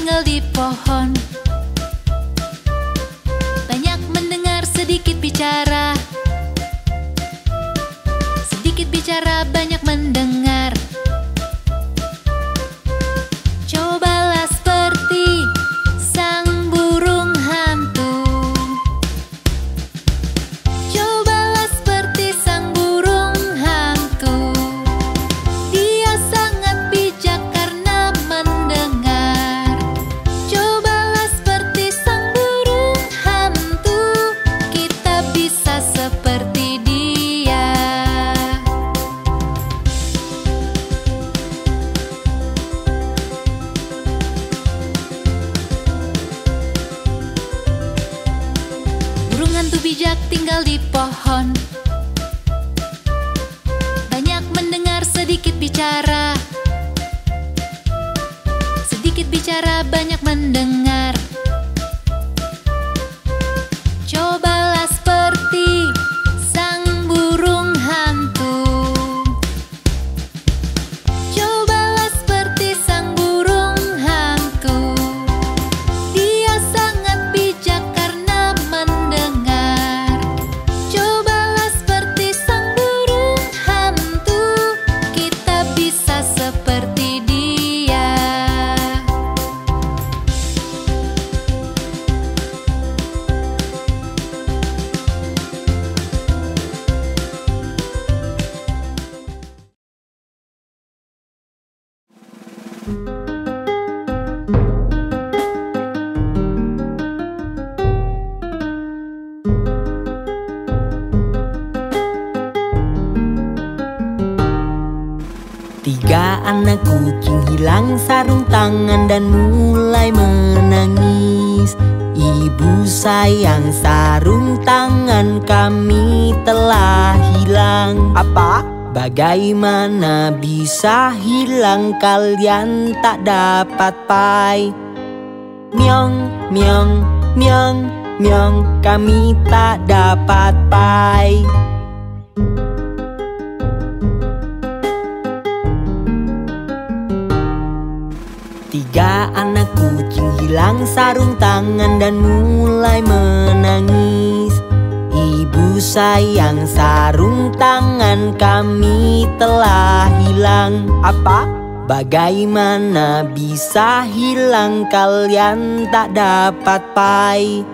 tinggal di pohon. Banyak mendengar, sedikit bicara. Sedikit bicara, banyak mendengar. Cobalah seperti sang burung hantu. Cobalah seperti sang burung hantu. Dia sangat bijak karena mendengar. Cobalah seperti sang burung hantu. Kita bisa seperti dia. Burung hantu bijak tinggal di pohon. Banyak mendengar, sedikit bicara. Sedikit bicara, banyak mendengar. Cobalah seperti sang burung hantu. Cobalah seperti sang burung hantu. Dia sangat bijak karena mendengar. Cobalah seperti sang burung hantu. Kita bisa seperti dia. Tiga anak kucing hilang sarung tangan dan mulai menangis. Ibu sayang, sarung tangan kami telah hilang. Apa? Bagaimana bisa hilang, kalian tak dapat pai? Myong, myong, myong, myong, kami tak dapat pai. Tiga anak kucing hilang sarung tangan dan mulai menangis. Ibu sayang, sarung tangan kami telah hilang. Apa? Bagaimana bisa hilang, kalian tak dapat pai?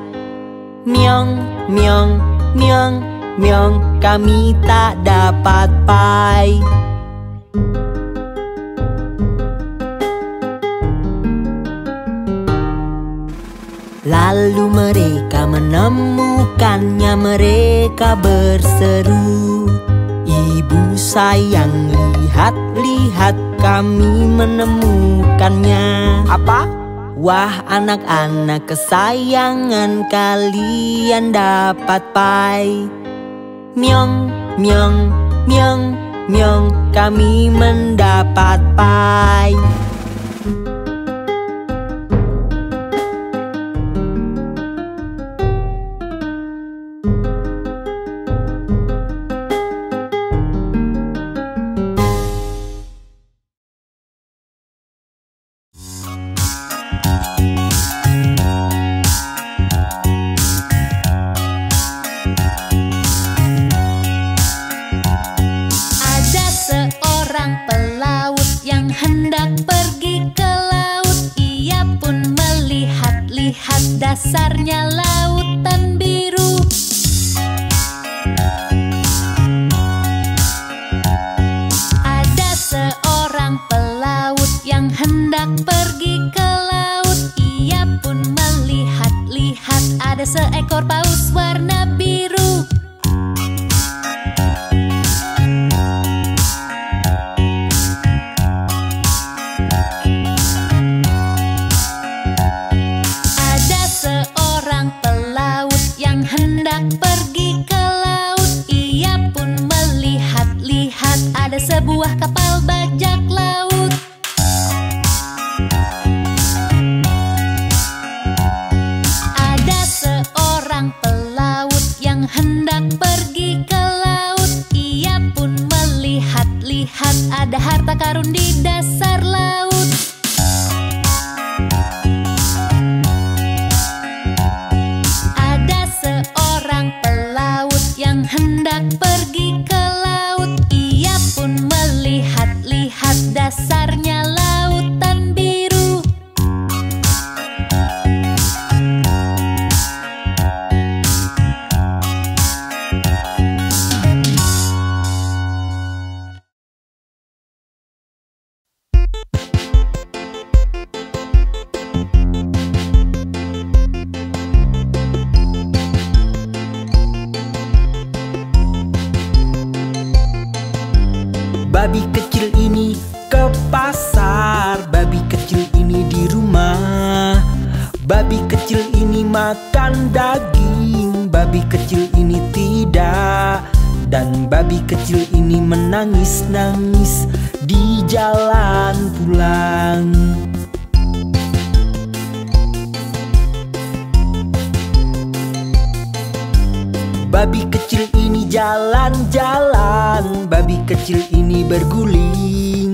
Myong, myong, myong, myong, kami tak dapat pai. Lalu mereka menemukannya, mereka berseru, ibu sayang, lihat, lihat, kami menemukannya. Apa? Wah anak-anak kesayangan, kalian dapat pai. Myong, myong, myong, myong, kami mendapat pai. Dasarnya lautan biru. Ada seorang pelaut yang hendak pergi ke laut. Ia pun melihat-lihat, ada seekor paus warna biru. Pergi ke laut, ia pun melihat-lihat, ada sebuah kapal bajak laut. Ada seorang pelaut yang hendak pergi ke laut. Ia pun melihat-lihat, ada harta karun di dasar laut. Babi kecil ini ke pasar, babi kecil ini di rumah. Babi kecil ini makan daging, babi kecil ini tidak. Dan babi kecil ini menangis-nangis di jalan pulang. Babi kecil ini jalan-jalan, babi kecil ini berguling.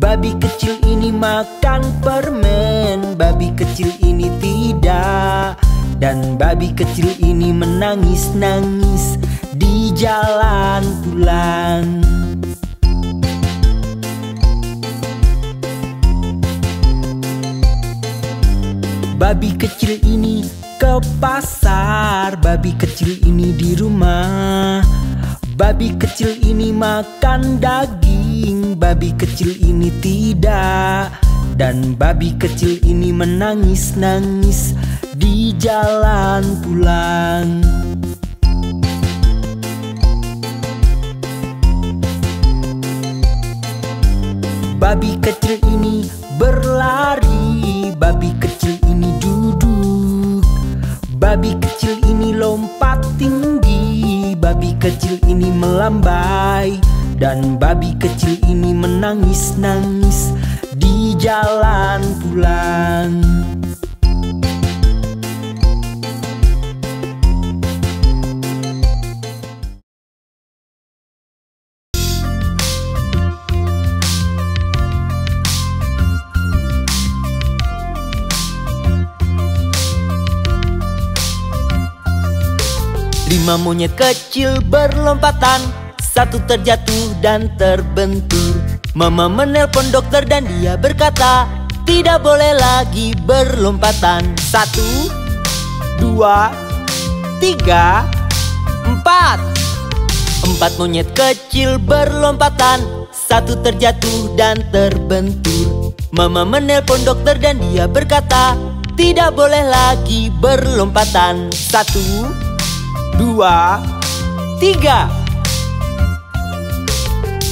Babi kecil ini makan permen, babi kecil ini tidak. Dan babi kecil ini menangis-nangis di jalan pulang. Babi kecil ini ke pasar, babi kecil ini di rumah. Babi kecil ini makan daging, babi kecil ini tidak. Dan babi kecil ini menangis-nangis di jalan pulang. Babi kecil ini berlari, babi kecil ini duduk. Babi kecil ini lompat tinggi, babi kecil ini melambai. Dan babi kecil ini menangis-nangis di jalan pulang. Lima monyet kecil berlompatan, satu terjatuh dan terbentur. Mama menelpon dokter dan dia berkata, tidak boleh lagi berlompatan. 1, 2, 3, 4. 4 monyet kecil berlompatan, satu terjatuh dan terbentur. Mama menelpon dokter dan dia berkata, tidak boleh lagi berlompatan. 1, 2, 3.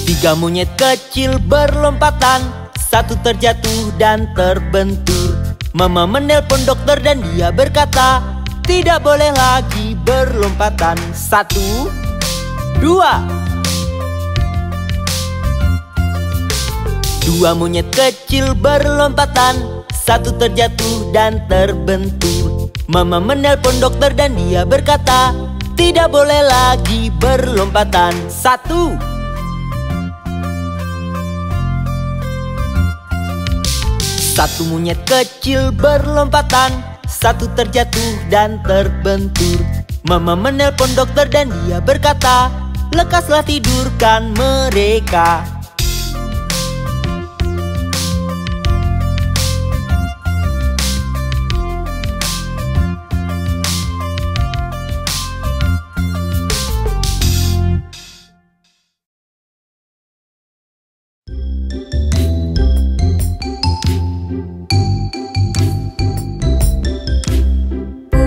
3 monyet kecil berlompatan, satu terjatuh dan terbentur. Mama menelpon dokter dan dia berkata, tidak boleh lagi berlompatan. 1, 2. 2 monyet kecil berlompatan, satu terjatuh dan terbentur. Mama menelpon dokter dan dia berkata, tidak boleh lagi berlompatan. 1. 1 monyet kecil berlompatan, satu terjatuh dan terbentur. Mama menelpon dokter dan dia berkata, lekaslah tidurkan mereka.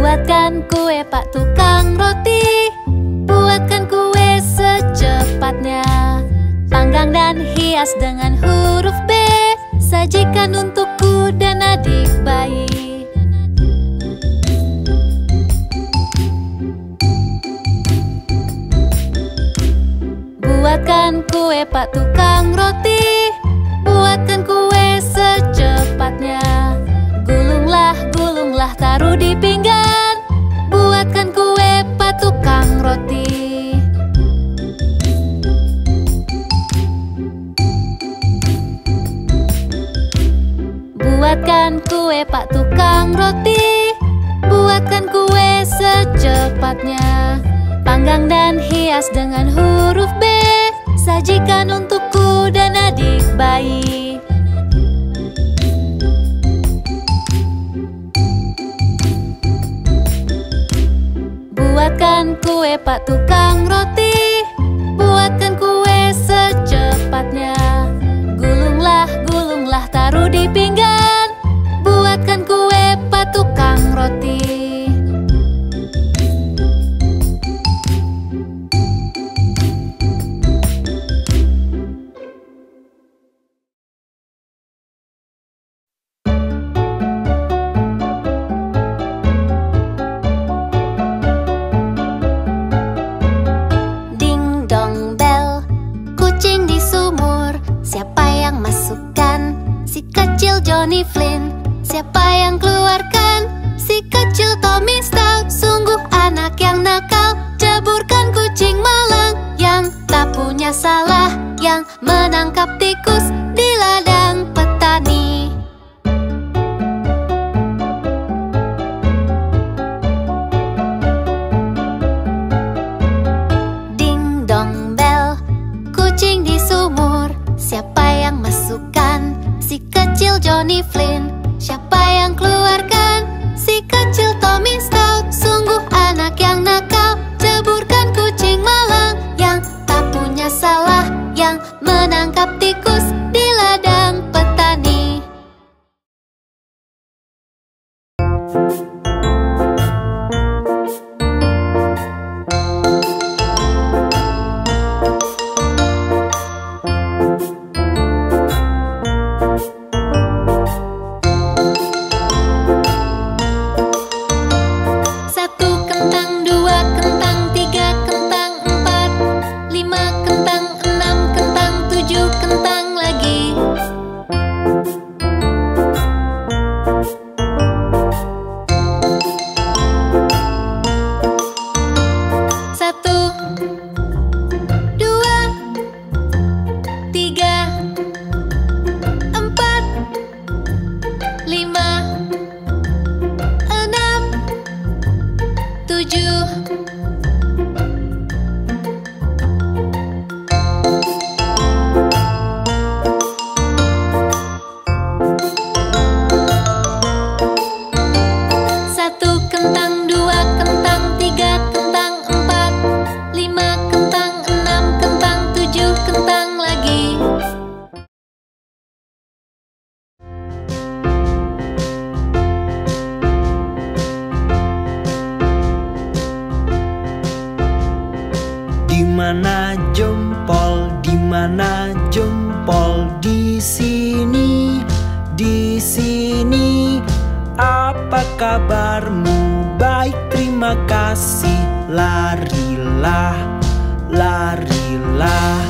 Buatkan kue Pak Tukang Roti, buatkan kue secepatnya. Panggang dan hias dengan huruf B, sajikan untukku dan adik bayi. Buatkan kue Pak Tukang Roti, buatkan kue secepatnya. Gulunglah, gulunglah, taruh di pinggan. Buatkan kue Pak Tukang Roti. Buatkan kue Pak Tukang Roti, buatkan kue secepatnya. Panggang dan hias dengan huruf B, sajikan untukku dan adik bayi. Buatkan kue Pak Tukang Roti, buatkan kue secepatnya. Gulunglah, gulunglah, taruh di pinggan. Buatkan kue Pak Tukang Roti. yang masukkan? Si kecil Johnny Flynn. Siapa yang keluarkan? Si kecil Tommy Stout. Sungguh anak yang nakal. Ceburkan kucing malang yang tak punya salah, yang menangkap tikus di ladang petani. Ding dong bel, kucing di sumur. Siapa yang masukkan? Si kecil Johnny Flynn. Siapa yang keluarkan? Si kecil Tommy Stout. Sungguh anak yang nakal. Ceburkan kucing malang yang tak punya salah, yang menangkap tikus di ladang petani. Satu kentang, dua kentang, tiga kentang, empat, lima kentang, enam kentang, tujuh kentang lagi. Satu, dua, tiga, empat, lima, enam, tujuh. Satu kentang, dua kentang, tiga kentang, empat, lima kentang, enam kentang, tujuh kentang lagi. Dimana jempol, dimana jempol? Di sini, di sini. Apa kabarmu? Baik, terima kasih. Larilah, larilah.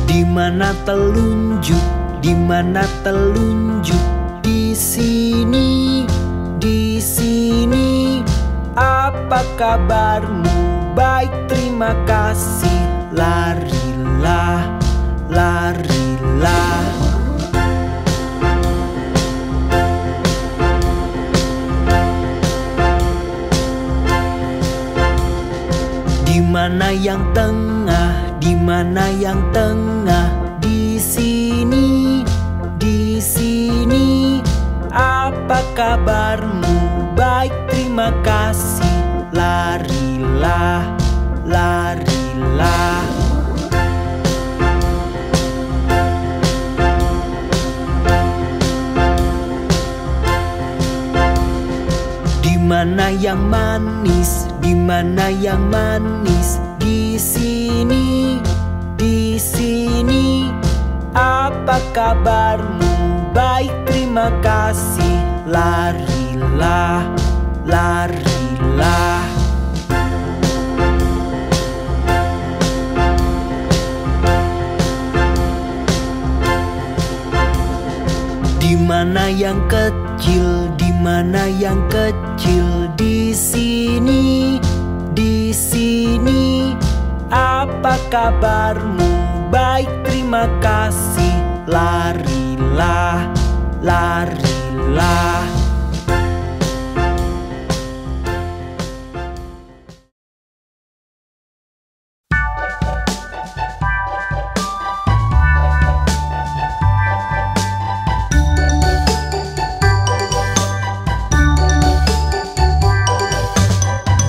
Dimana telunjuk? Dimana telunjuk? Di sini, di sini. Apa kabarmu? Baik, terima kasih. Larilah, larilah. Dimana yang tengah? Dimana yang tengah? Di sini, di sini. Apa kabarmu? Baik, terima kasih. Larilah, larilah. Dimana yang manis? Dimana yang manis? Di sini, di sini. Apa kabarmu? Baik, terima kasih. Larilah, larilah. Dimana yang kecil? Dimana yang kecil? Di sini, di sini. Apa kabarmu? Baik, terima kasih. Larilah, larilah.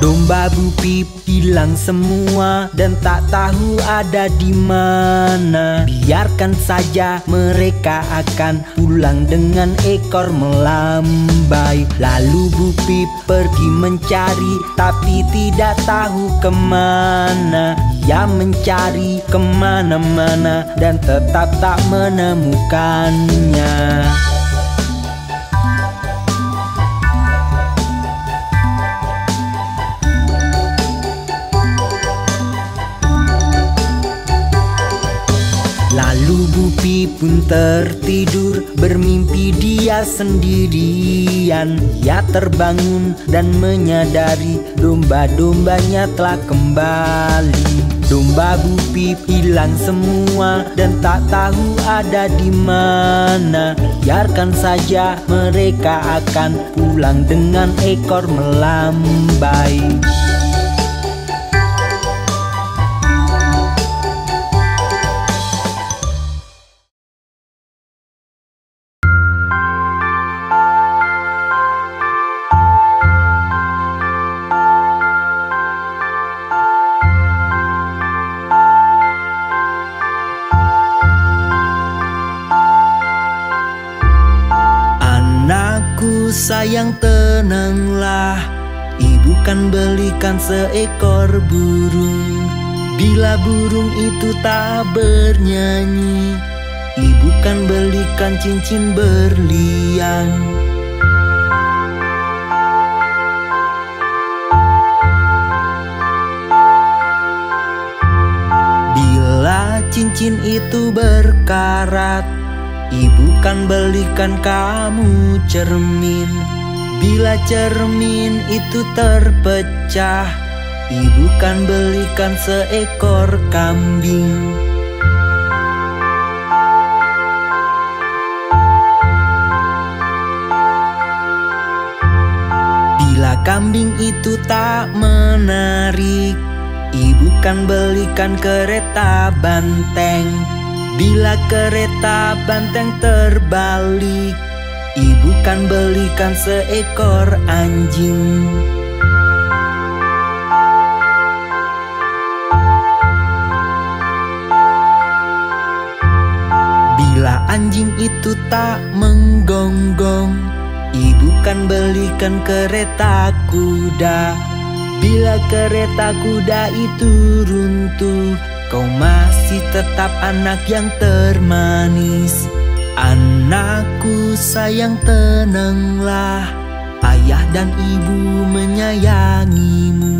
Domba Bu Pip hilang semua dan tak tahu ada di mana. Biarkan saja, mereka akan pulang dengan ekor melambai. Lalu Bu Pip pergi mencari, tapi tidak tahu kemana. Ia mencari kemana-mana dan tetap tak menemukannya. Bupi pun tertidur, bermimpi dia sendirian. Ia terbangun dan menyadari domba-dombanya telah kembali. Domba Bupi hilang semua dan tak tahu ada di mana. Biarkan saja, mereka akan pulang dengan ekor melambai. Sayang, tenanglah, ibu kan belikan seekor burung. Bila burung itu tak bernyanyi, ibu kan belikan cincin berlian. Bila cincin itu berkarat, ibu kan belikan kamu cermin. Bila cermin itu terpecah, ibu kan belikan seekor kambing. Bila kambing itu tak menarik, ibu kan belikan kereta banteng. Bila kereta banteng terbalik, ibu kan belikan seekor anjing. Bila anjing itu tak menggonggong, ibu kan belikan kereta kuda. Bila kereta kuda itu runtuh, kau masih tetap anak yang termanis. Anakku sayang, tenanglah, ayah dan ibu menyayangimu.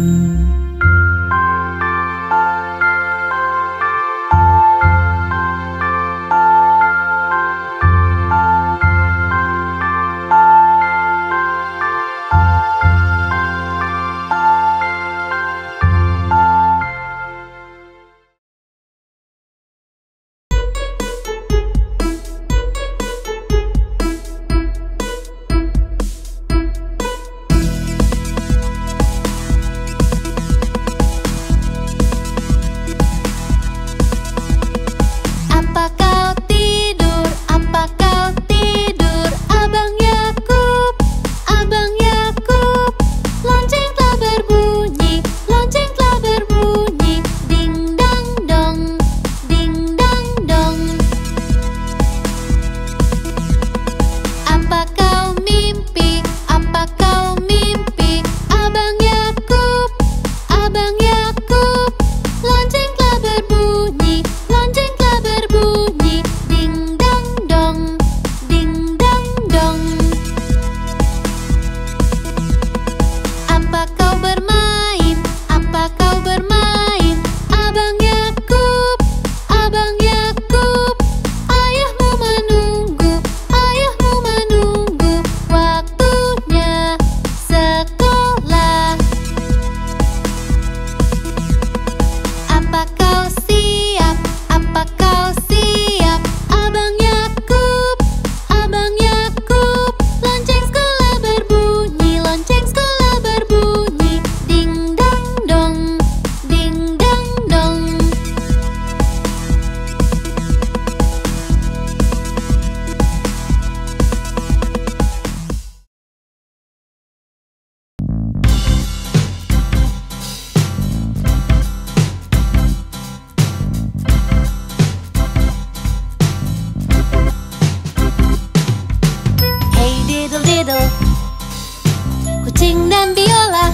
Kucing dan biola,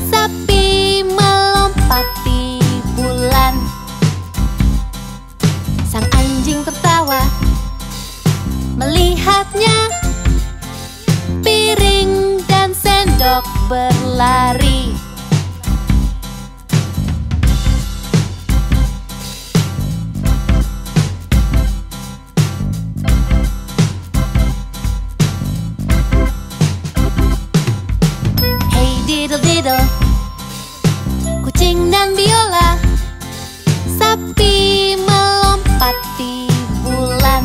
sapi melompati bulan. Sang anjing tertawa melihatnya, piring dan sendok berlari. anjing dan biola. Sapi melompat di bulan.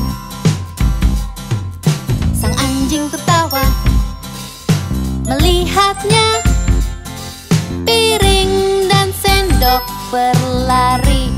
Sang anjing tertawa melihatnya. Piring dan sendok berlari.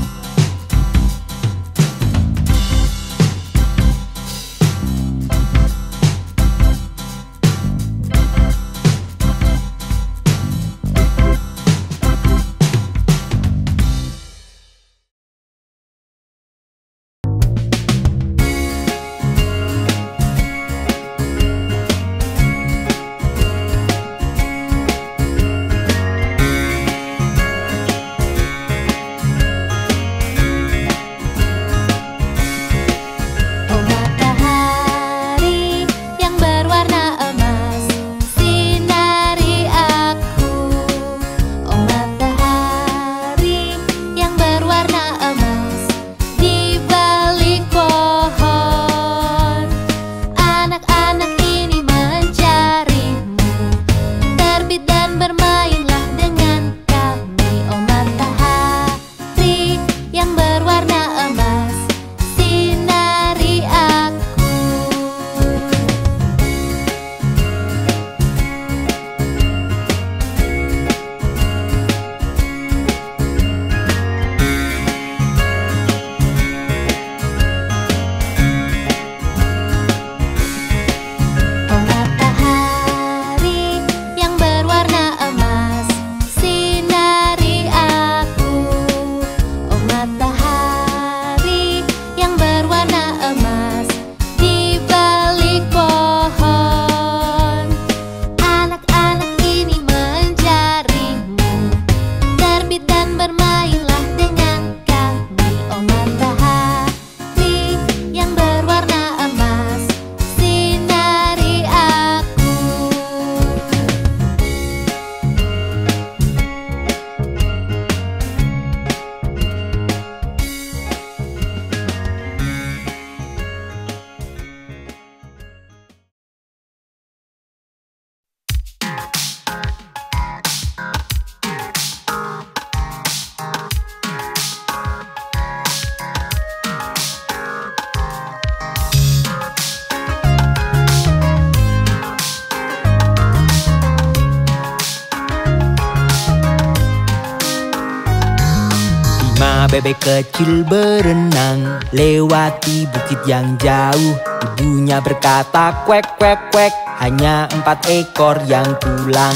Bebek kecil berenang lewati bukit yang jauh. Ibunya berkata kuek kuek kuek, hanya 4 ekor yang pulang.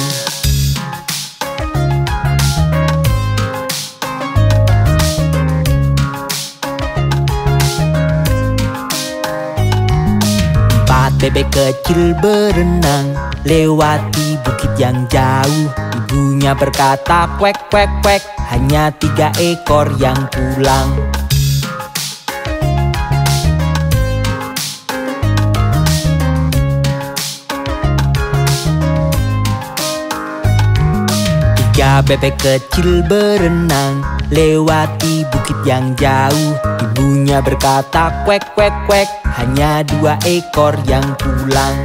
Bebek kecil berenang lewati bukit yang jauh. Ibunya berkata kuek kuek kuek, hanya 3 ekor yang pulang. Tiga bebek kecil berenang lewati bukit yang jauh. Ibunya berkata kuek kuek kuek, hanya 2 ekor yang pulang.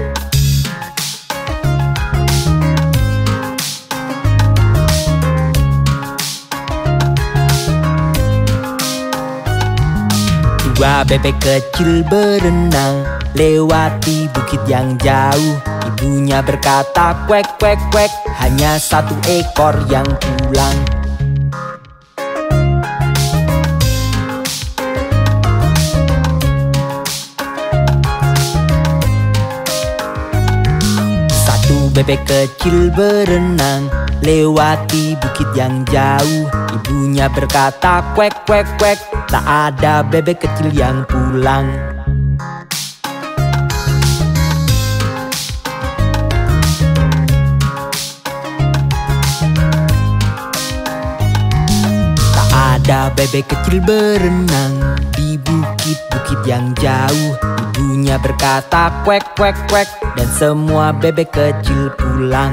Dua bebek kecil berenang lewati bukit yang jauh. Ibunya berkata kuek kuek kuek, hanya 1 ekor yang pulang. Bebek kecil berenang lewati bukit yang jauh. Ibunya berkata kuek kuek kuek, tak ada bebek kecil yang pulang. Tak ada bebek kecil berenang di bukit-bukit yang jauh. Ibunya berkata kuek kuek kuek, dan semua bebek kecil pulang.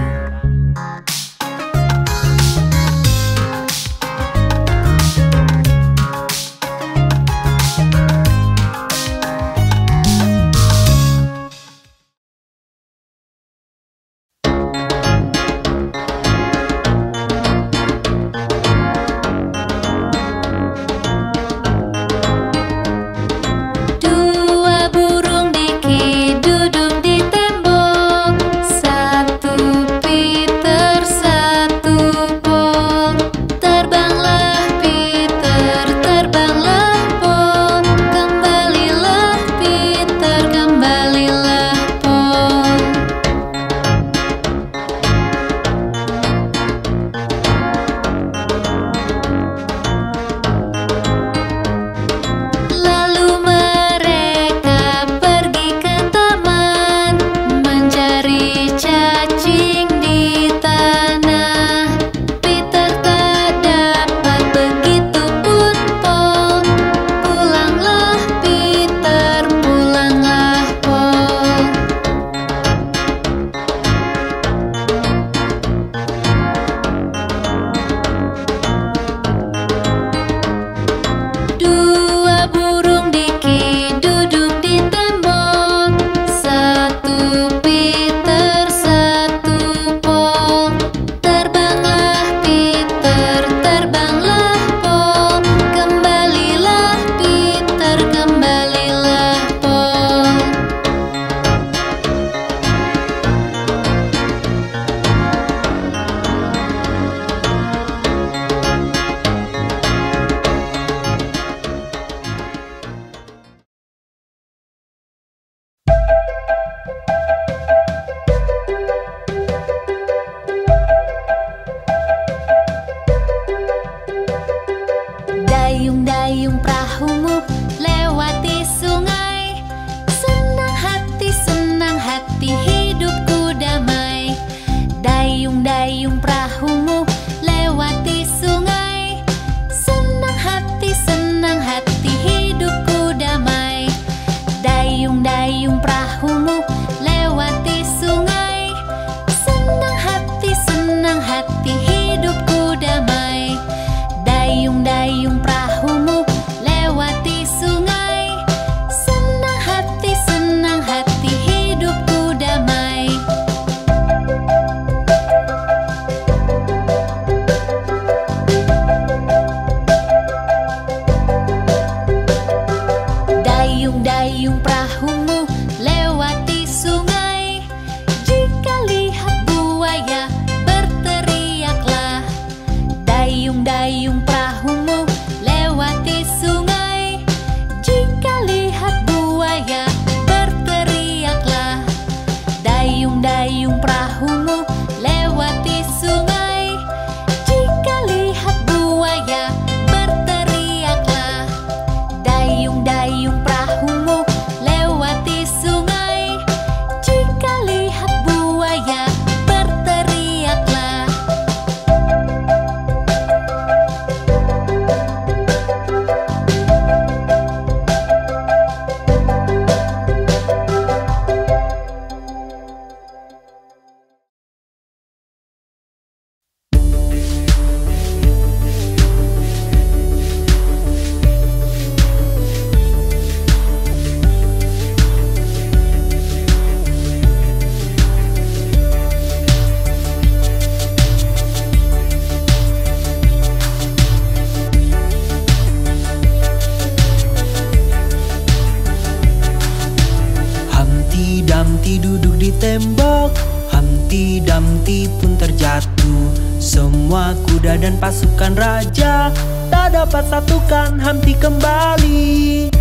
terjatuh. Semua kuda dan pasukan raja tak dapat satukan henti kembali.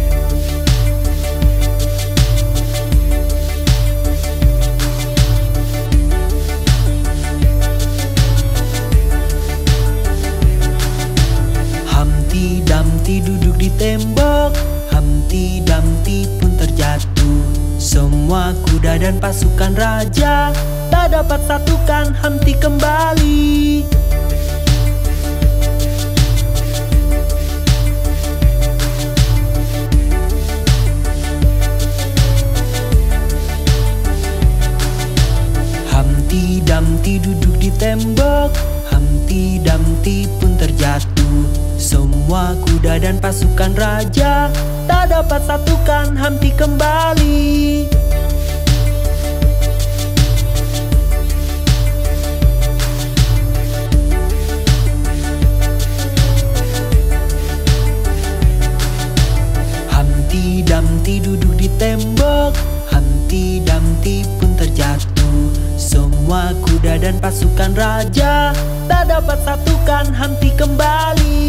Humpty Dumpty duduk di tembok, Humpty Dumpty pun terjatuh. Semua kuda dan pasukan raja tak dapat satukan henti kembali. Humpty Dumpty duduk di tembok, Humpty Dumpty pun terjatuh. Semua kuda dan pasukan raja tak dapat satukan henti kembali. Humpty Dumpty duduk di tembok, Humpty Dumpty pun terjatuh. Semua kuda dan pasukan raja tak dapat satukan henti kembali.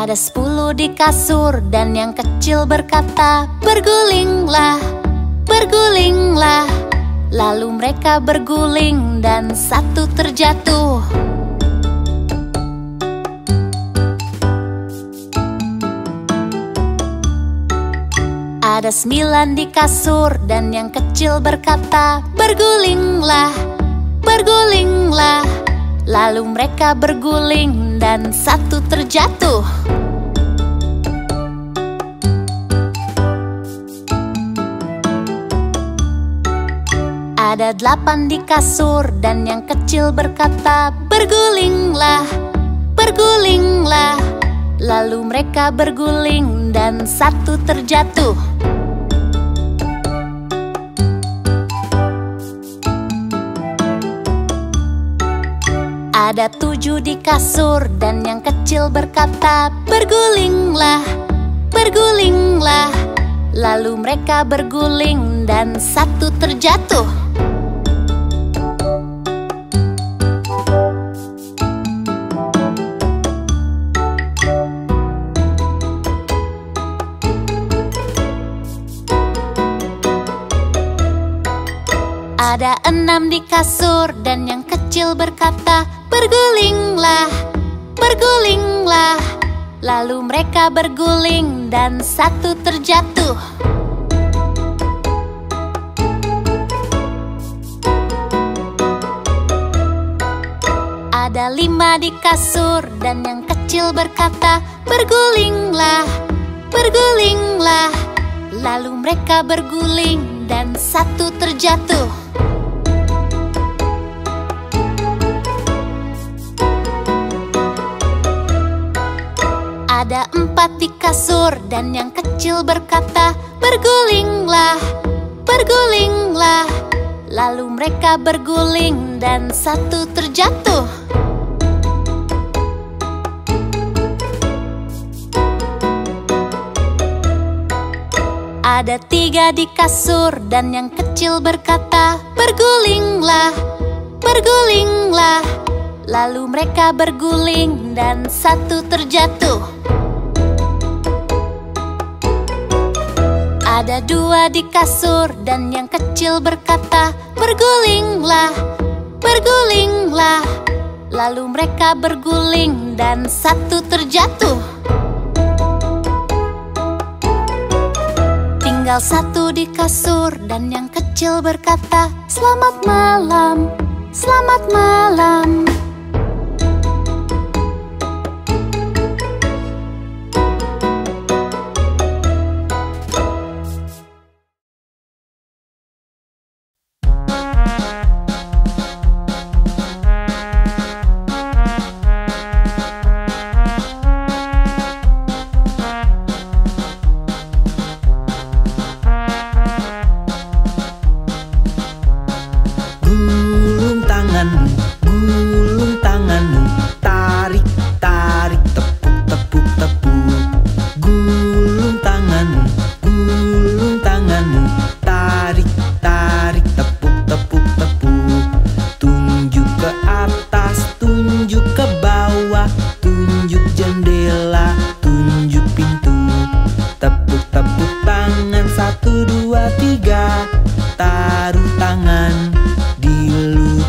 Ada 10 di kasur dan yang kecil berkata, "Bergulinglah, bergulinglah." Lalu mereka berguling dan satu terjatuh. Ada 9 di kasur dan yang kecil berkata, "Bergulinglah, bergulinglah." Lalu mereka berguling dan satu terjatuh. Ada 8 di kasur dan yang kecil berkata, "Bergulinglah, bergulinglah." Lalu mereka berguling dan satu terjatuh. Ada 7 di kasur dan yang kecil berkata, "Bergulinglah, bergulinglah." Lalu mereka berguling dan satu terjatuh. Ada 6 di kasur dan yang kecil berkata, "Bergulinglah, bergulinglah." Lalu mereka berguling dan satu terjatuh. Ada 5 di kasur dan yang kecil berkata, "Bergulinglah, bergulinglah." Lalu mereka berguling dan satu terjatuh. Ada 4 di kasur dan yang kecil berkata, "Bergulinglah, bergulinglah." Lalu mereka berguling dan satu terjatuh. Ada 3 di kasur dan yang kecil berkata, "Bergulinglah, bergulinglah." Lalu mereka berguling dan satu terjatuh. Ada 2 di kasur dan yang kecil berkata, "Bergulinglah, bergulinglah." Lalu mereka berguling dan satu terjatuh. Tinggal 1 di kasur dan yang kecil berkata, "Selamat malam, selamat malam." dua, tiga. Taruh tangan di lutut.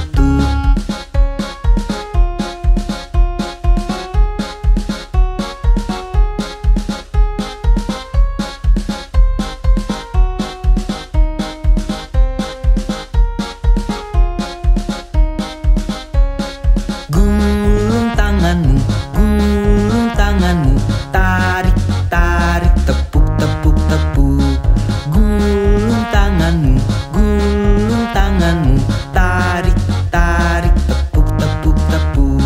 Gulung tanganmu, gulung tanganmu. Tarik, tarik, tepuk, tepuk, tepuk. Gulung tanganmu, gulung tanganmu. Tarik, tarik, tepuk, tepuk, tepuk.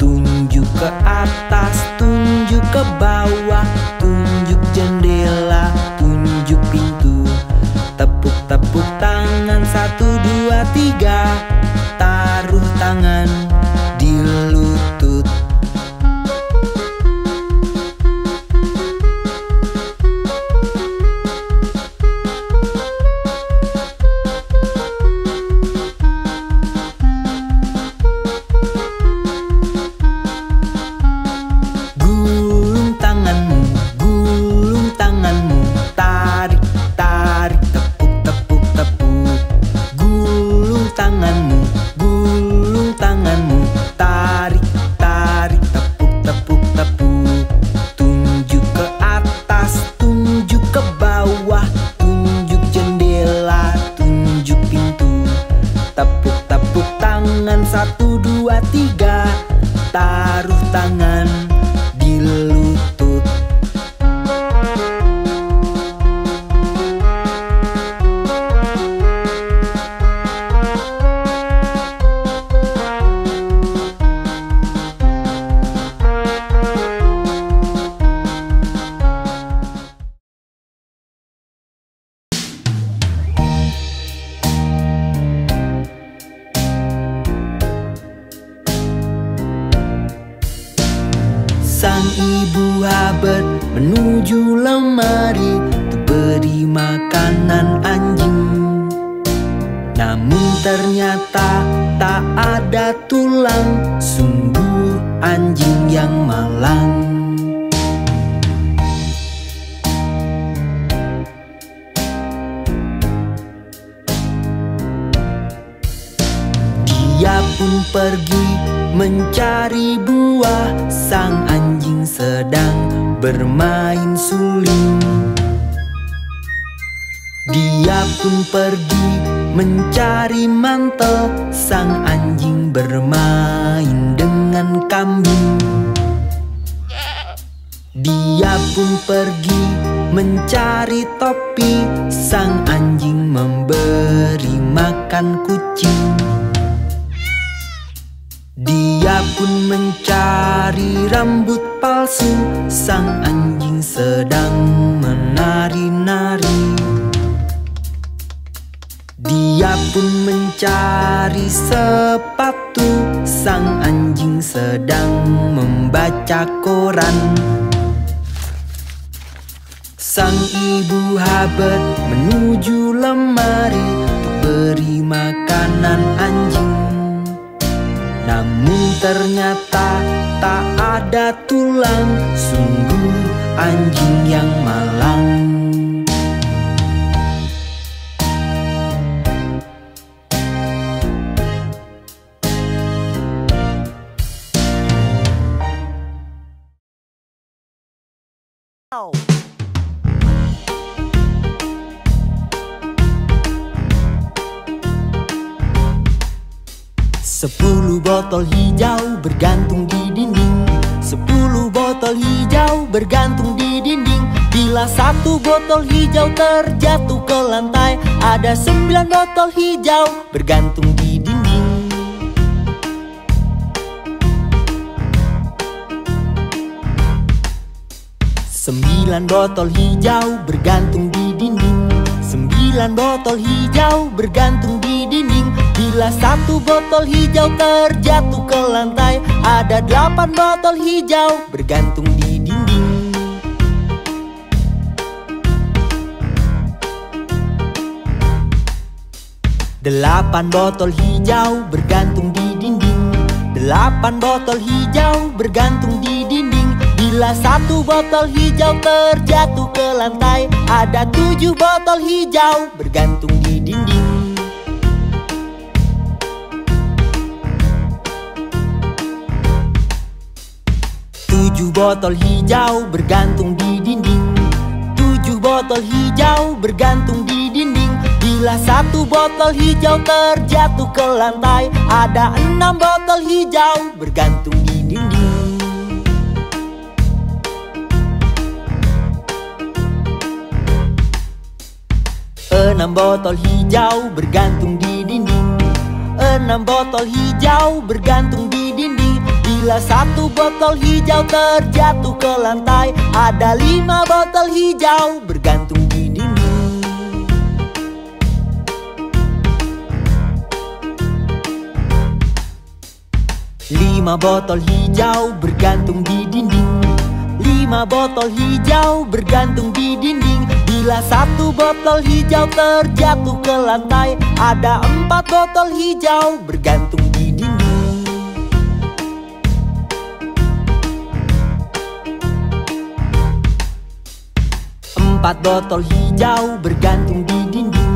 Tunjuk ke atas, tunjuk ke bawah. Tunjuk jendela, tunjuk pintu. Tepuk, tepuk tangan, satu, dua, tiga. Taruh tangan di lutut. Gulung tanganmu, gulung tanganmu. Tarik, tarik, tepuk, tepuk, tepuk. Gulung tanganmu, gulung tanganmu. Tarik, tarik, tepuk, tepuk, tepuk. Tunjuk ke atas, tunjuk ke bawah. Tunjuk jendela, tunjuk pintu. Tepuk, tepuk tangan, satu, dua, tiga. Taruh tangan di lutut. Sang ibu Hubbard menuju lemari untuk beri makanan anjing. Namun ternyata tak ada tulang. Sungguh anjing yang malang. Dia pun pergi mencari buah. Sang anjing sedang bermain suling. Dia pun pergi mencari mantel. Sang anjing bermain dengan kambing. Dia pun pergi mencari topi. Sang anjing memberi makan kucing. Dia pun mencari rambut palsu. Sang anjing sedang menari-nari. Dia pun mencari sepatu. Sang anjing sedang membaca koran. Sang ibu Hubbard menuju lemari untuk beri makanan anjing. Namun ternyata tak ada tulang. Sungguh anjing yang malang. Oh. 10 botol hijau bergantung di dinding. 10 botol hijau bergantung di dinding. Bila satu botol hijau terjatuh ke lantai, ada 9 botol hijau bergantung di dinding. 9 botol hijau bergantung di dinding. 9 botol hijau bergantung di dinding. Bila satu botol hijau terjatuh ke lantai, ada 8 botol hijau bergantung di dinding. 8 botol hijau bergantung di dinding. 8 botol hijau bergantung di dinding. Bila Bila satu botol hijau terjatuh ke lantai, ada 7 botol hijau bergantung di dinding. 7 botol hijau bergantung di dinding. 7 botol hijau bergantung di dinding. Bila satu botol hijau terjatuh ke lantai, ada 6 botol hijau bergantung di dinding. 6 botol hijau bergantung di dinding. 6 botol hijau bergantung di dinding. Bila satu botol hijau terjatuh ke lantai, ada 5 botol hijau bergantung di dinding. 5 botol hijau bergantung di dinding. 5 botol hijau bergantung di dinding. Bila satu botol hijau terjatuh ke lantai, ada 4 botol hijau bergantung di dinding. 4 botol hijau bergantung di dinding.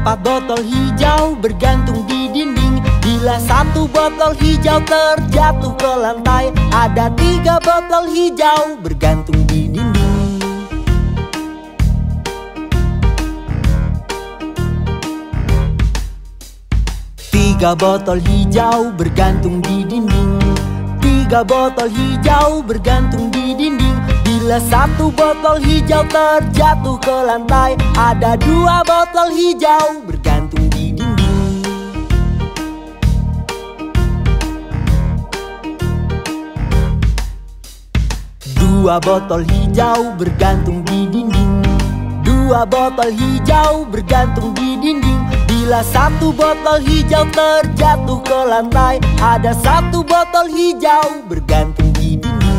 4 botol hijau bergantung di dinding. Bila satu botol hijau terjatuh ke lantai, ada 3 botol hijau bergantung di dinding. 3 botol hijau bergantung di dinding. 3 botol hijau bergantung di dinding. Bila satu botol hijau terjatuh ke lantai, ada 2 botol hijau bergantung di dinding. 2 botol hijau bergantung di dinding. 2 botol hijau bergantung di dinding. Bila satu botol hijau terjatuh ke lantai, ada 1 botol hijau bergantung di dinding.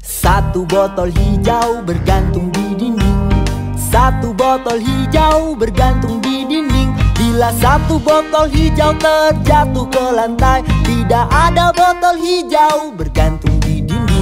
1 botol hijau bergantung di dinding. 1 botol hijau bergantung di dinding. Bila satu botol hijau terjatuh ke lantai, tidak ada botol hijau bergantung di dinding.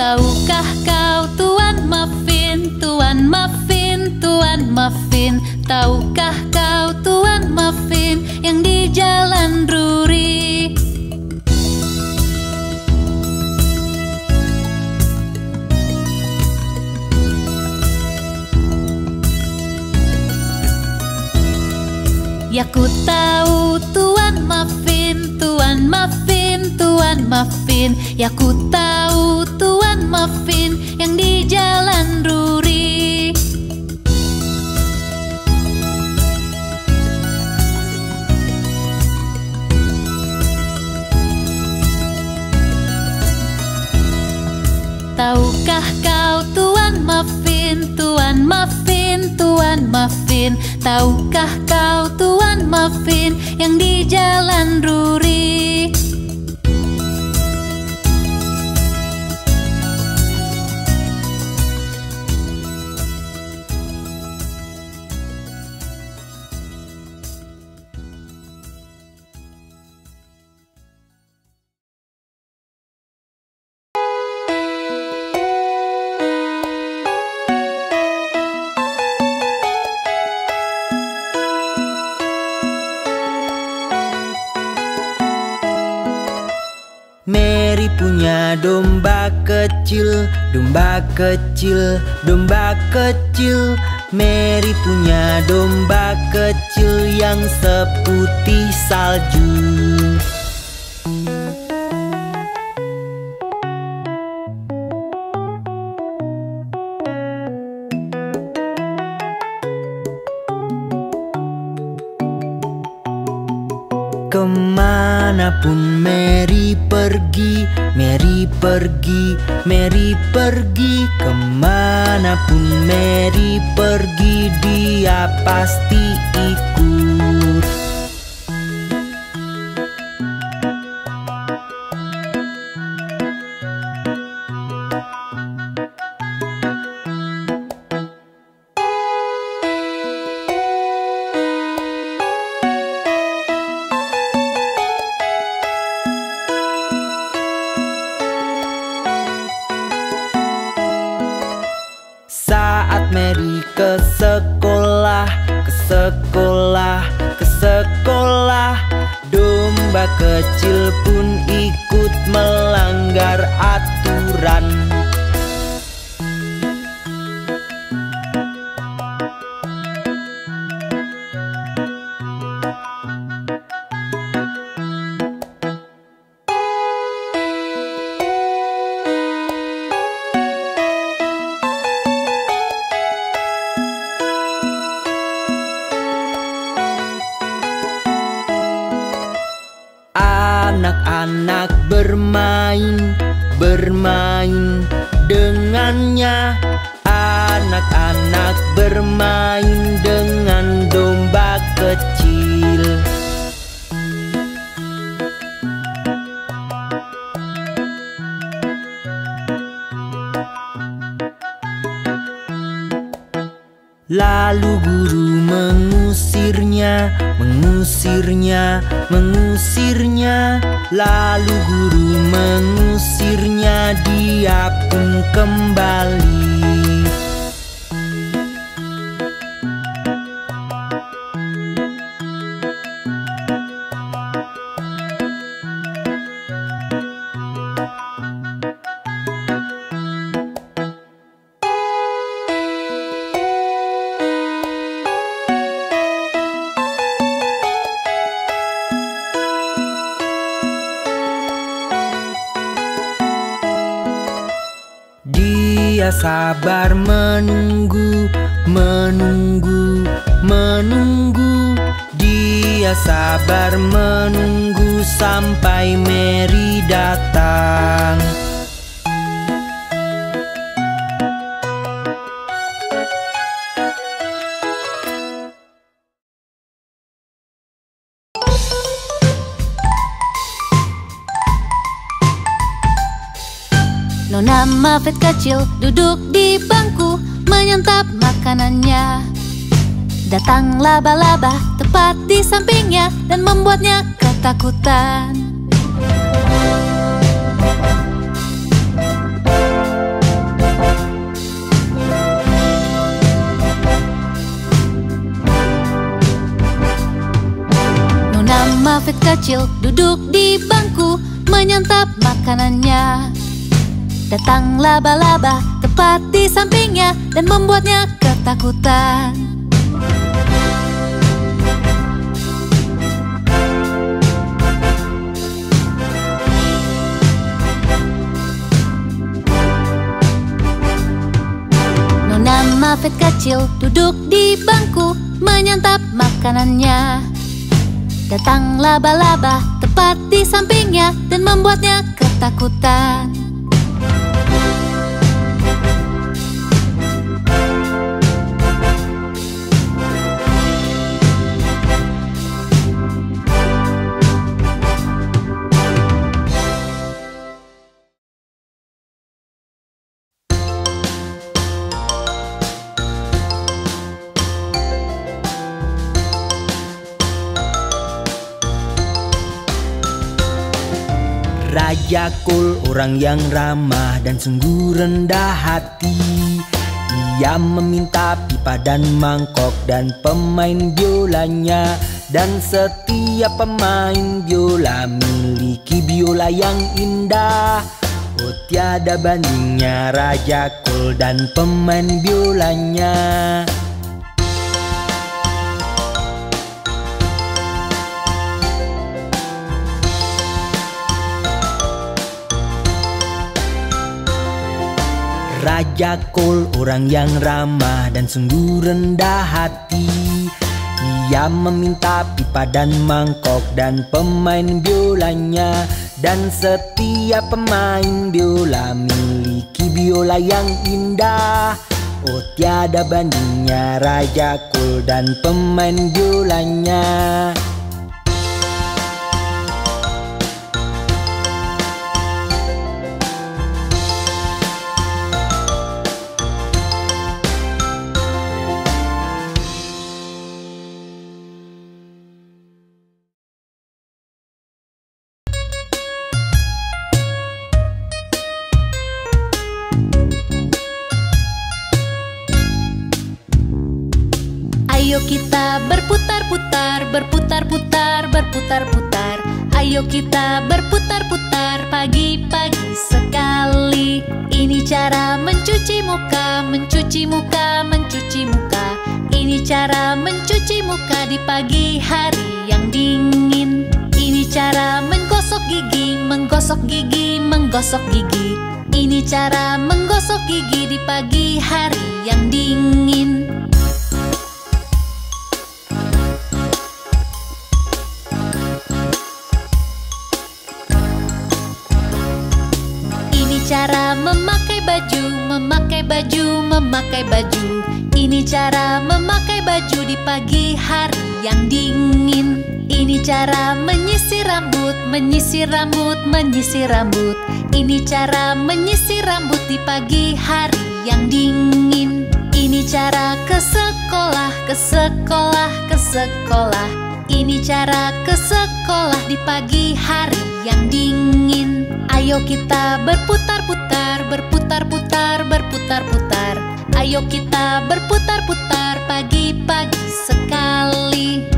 Tahukah kau Tuan Muffin, Tuan Muffin, Tuan Muffin? Tahukah kau Tuan Muffin yang di Jalan Drury? Ya ku tahu Tuan Muffin, Tuan Muffin, Tuan Muffin. Ya ku tahu Tuan Muffin yang di Jalan Drury. Tahukah kau Tuan Muffin, Tuan Muffin, Tuan Muffin? Tahukah kau Tuan Muffin yang di Jalan Drury? Mary punya domba kecil, domba kecil, domba kecil. Mary punya domba kecil yang seputih salju. Kemanapun Mary pergi, Mary pergi, Mary pergi. Kemanapun Mary pergi, dia pasti ikut. Saat Mary ke sekolah, ke sekolah, ke sekolah, domba kecil pun ikut melanggar aturan. Anak-anak bermain, bermain dengannya. Anak-anak bermain dengan domba kecil. Lalu guru mengusirnya, mengusirnya, mengusirnya. Lalu guru mengusirnya, dia pun kembali. Dia sabar menunggu, menunggu, menunggu. Dia sabar menunggu sampai Mary datang. Nona Muffet kecil duduk di bangku menyantap makanannya. Datang laba-laba tepat di sampingnya dan membuatnya ketakutan. Nona Muffet kecil duduk di bangku menyantap makanannya. Datang laba-laba tepat di sampingnya dan membuatnya ketakutan. Nona Muffet kecil duduk di bangku menyantap makanannya. Datang laba-laba tepat di sampingnya dan membuatnya ketakutan. Raja Kol orang yang ramah dan sungguh rendah hati. Ia meminta pipa dan mangkok dan pemain biolanya. Dan setiap pemain biola miliki biola yang indah. Oh tiada bandingnya Raja Kol dan pemain biolanya. Raja Kol orang yang ramah dan sungguh rendah hati. Ia meminta pipa dan mangkok dan pemain biolanya. Dan setiap pemain biola miliki biola yang indah. Oh tiada bandingnya Raja Kul dan pemain biolanya. Ayo kita berputar-putar, berputar-putar, berputar-putar. Ayo kita berputar-putar pagi-pagi sekali. Ini cara mencuci muka, mencuci muka, mencuci muka. Ini cara mencuci muka di pagi hari yang dingin. Ini cara menggosok gigi, menggosok gigi, menggosok gigi. Ini cara menggosok gigi di pagi hari yang dingin. Cara memakai baju, memakai baju, memakai baju. Ini cara memakai baju di pagi hari yang dingin. Ini cara menyisir rambut, menyisir rambut, menyisir rambut. Ini cara menyisir rambut di pagi hari yang dingin. Ini cara ke sekolah, ke sekolah, ke sekolah. Ini cara ke sekolah di pagi hari yang dingin. Ayo kita berputar-putar, berputar-putar, berputar-putar. Ayo kita berputar-putar pagi-pagi sekali.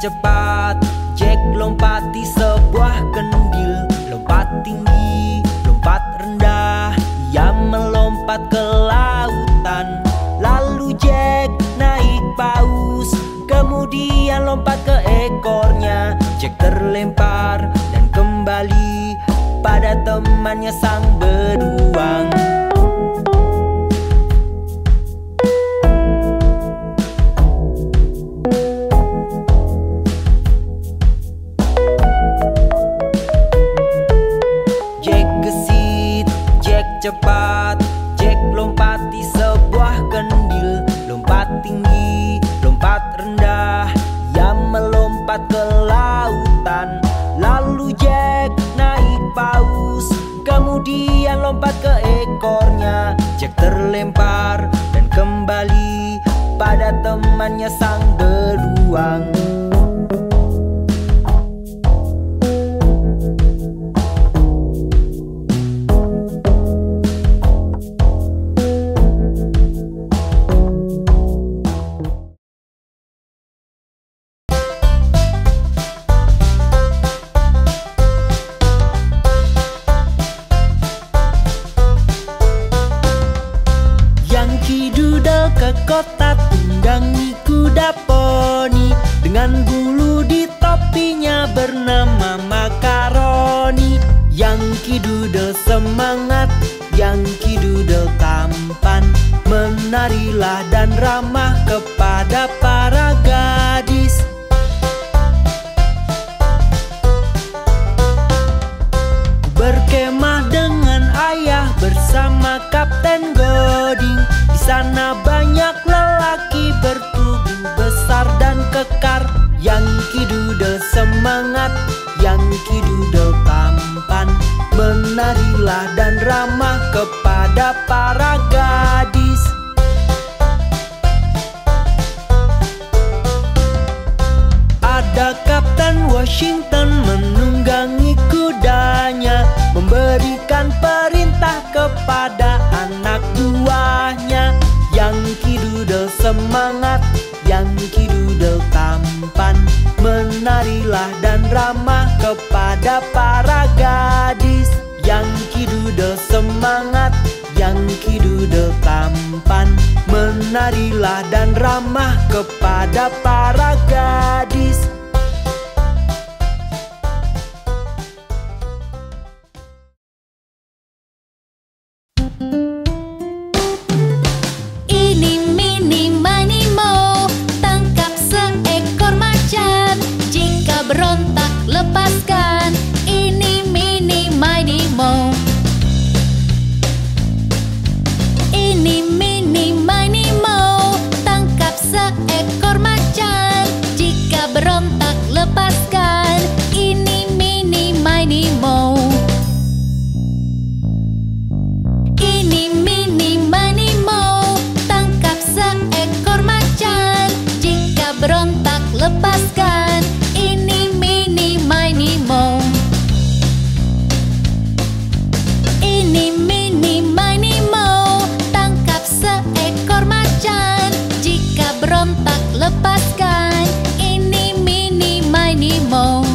Cepat, Jack lompati sebuah kendil. Lompat tinggi, lompat rendah. Ia melompat ke lautan. Lalu Jack naik paus, kemudian lompat ke ekornya. Jack terlempar dan kembali pada temannya sang beruang. Cepat, Jack lompati sebuah kendil. Lompat tinggi, lompat rendah. Ia melompat ke lautan. Lalu Jack naik paus, kemudian lompat ke ekornya. Jack terlempar dan kembali pada temannya sang beruang. Ke kota tunggangi kuda poni dengan bulu di topinya bernama makaroni. Yankee Doodle semangat, Yankee Doodle tampan, menarilah dan ramah kepada para gadis. Berkemah dengan ayah bersama Kapten Goding. Di sana banyak lelaki bertubuh besar dan kekar. Yankee Doodle semangat, Yankee Doodle tampan, menarilah dan ramah kepada para gadis. Ada Kapten Washington menunggangi kudanya, memberikan perintah kepada anak buahnya. Yankee Doodle semangat, Yankee Doodle tampan, menarilah Yankee Doodle tampan, menarilah dan ramah kepada para gadis. Ini mini mini mo, tangkap seekor macan. Jika berontak lepaskan. Ini mini mini mo. Ini mini mini mo, tangkap seekor macan. Jika berontak lepaskan. Ini mini mini mo. Ini mini mini mo, tangkap seekor macan. Jika berontak lepaskan. Ini mini mini mo. Ini mini mini mo, tangkap seekor macan. Jika berontak lepaskan. Ini mini mini mo.